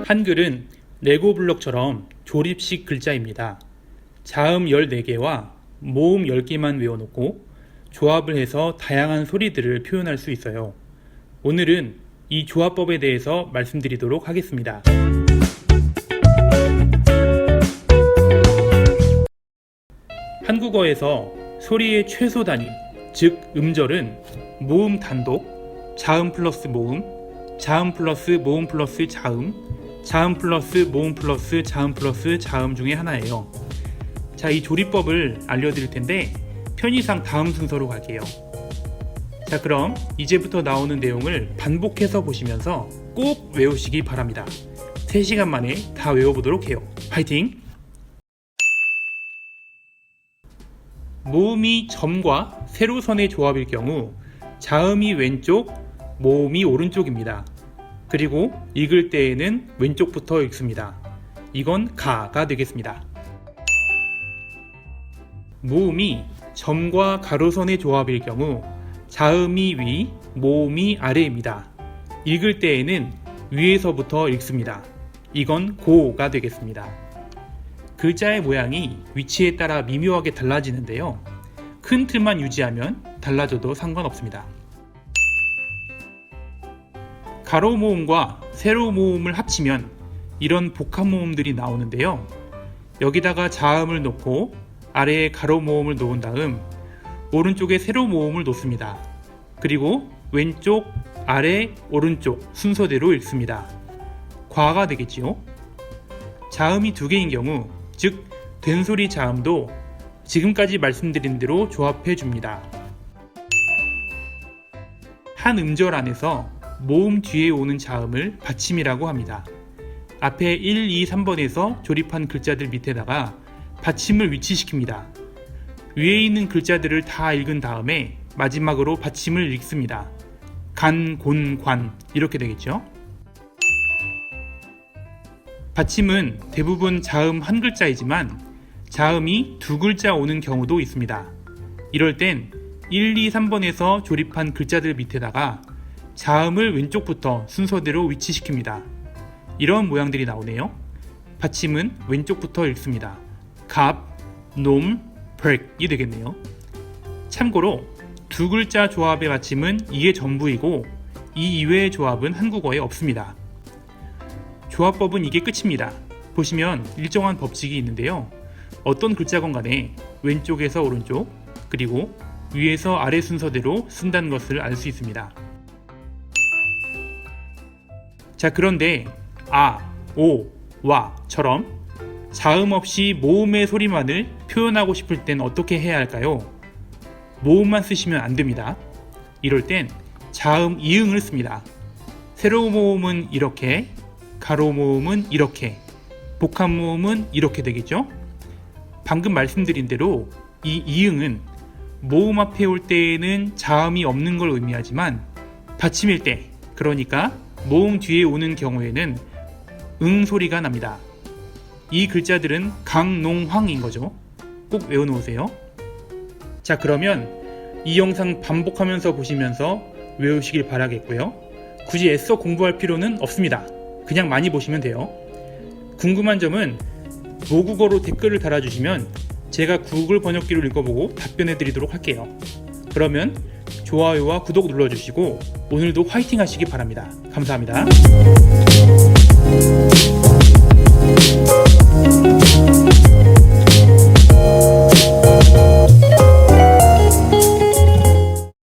한글은 레고 블록처럼 조립식 글자입니다. 자음 14개와 모음 10개만 외워놓고 조합을 해서 다양한 소리들을 표현할 수 있어요. 오늘은 이 조합법에 대해서 말씀드리도록 하겠습니다. 한국어에서 소리의 최소 단위, 즉 음절은 모음 단독, 자음 플러스 모음, 자음 플러스 모음 플러스 자음, 자음 플러스 모음 플러스 자음 플러스 자음 중에 하나예요. 자, 이 조립법을 알려드릴 텐데 편의상 다음 순서로 갈게요. 자, 그럼 이제부터 나오는 내용을 반복해서 보시면서 꼭 외우시기 바랍니다. 3시간 만에 다 외워보도록 해요. 파이팅! 모음이 점과 세로선의 조합일 경우 자음이 왼쪽, 모음이 오른쪽입니다. 그리고 읽을 때에는 왼쪽부터 읽습니다. 이건 가가 되겠습니다. 모음이 점과 가로선의 조합일 경우 자음이 위, 모음이 아래입니다. 읽을 때에는 위에서부터 읽습니다. 이건 고가 되겠습니다. 글자의 모양이 위치에 따라 미묘하게 달라지는데요. 큰 틀만 유지하면 달라져도 상관없습니다. 가로 모음과 세로 모음을 합치면 이런 복합 모음들이 나오는데요. 여기다가 자음을 놓고 아래에 가로 모음을 놓은 다음 오른쪽에 세로 모음을 놓습니다. 그리고 왼쪽, 아래, 오른쪽 순서대로 읽습니다. 과가 되겠지요. 자음이 2개인 경우, 즉 된소리 자음도 지금까지 말씀드린 대로 조합해 줍니다. 한 음절 안에서 모음 뒤에 오는 자음을 받침이라고 합니다. 앞에 1, 2, 3번에서 조립한 글자들 밑에다가 받침을 위치시킵니다. 위에 있는 글자들을 다 읽은 다음에 마지막으로 받침을 읽습니다. 간, 곤, 관 이렇게 되겠죠. 받침은 대부분 자음 한 글자이지만 자음이 2글자 오는 경우도 있습니다. 이럴 땐 1, 2, 3번에서 조립한 글자들 밑에다가 자음을 왼쪽부터 순서대로 위치시킵니다. 이런 모양들이 나오네요. 받침은 왼쪽부터 읽습니다. 갑, 놈, 벌이 되겠네요. 참고로 2글자 조합의 받침은 이게 전부이고 이 이외의 조합은 한국어에 없습니다. 조합법은 이게 끝입니다. 보시면 일정한 법칙이 있는데요. 어떤 글자건 간에 왼쪽에서 오른쪽 그리고 위에서 아래 순서대로 쓴다는 것을 알 수 있습니다. 자, 그런데 아, 오, 와처럼 자음 없이 모음의 소리만을 표현하고 싶을 땐 어떻게 해야 할까요? 모음만 쓰시면 안 됩니다. 이럴 땐 자음 이응을 씁니다. 세로 모음은 이렇게, 가로 모음은 이렇게, 복합 모음은 이렇게 되겠죠? 방금 말씀드린 대로 이 이응은 모음 앞에 올 때에는 자음이 없는 걸 의미하지만 받침일 때, 그러니까 모음 뒤에 오는 경우에는 응 소리가 납니다. 이 글자들은 강, 농, 황인 거죠. 꼭 외워놓으세요. 자, 그러면 이 영상 반복하면서 보시면서 외우시길 바라겠고요. 굳이 애써 공부할 필요는 없습니다. 그냥 많이 보시면 돼요. 궁금한 점은 모국어로 댓글을 달아주시면 제가 구글 번역기로 읽어보고 답변해 드리도록 할게요. 그러면 좋아요와 구독 눌러주시고 오늘도 화이팅 하시기 바랍니다. 감사합니다.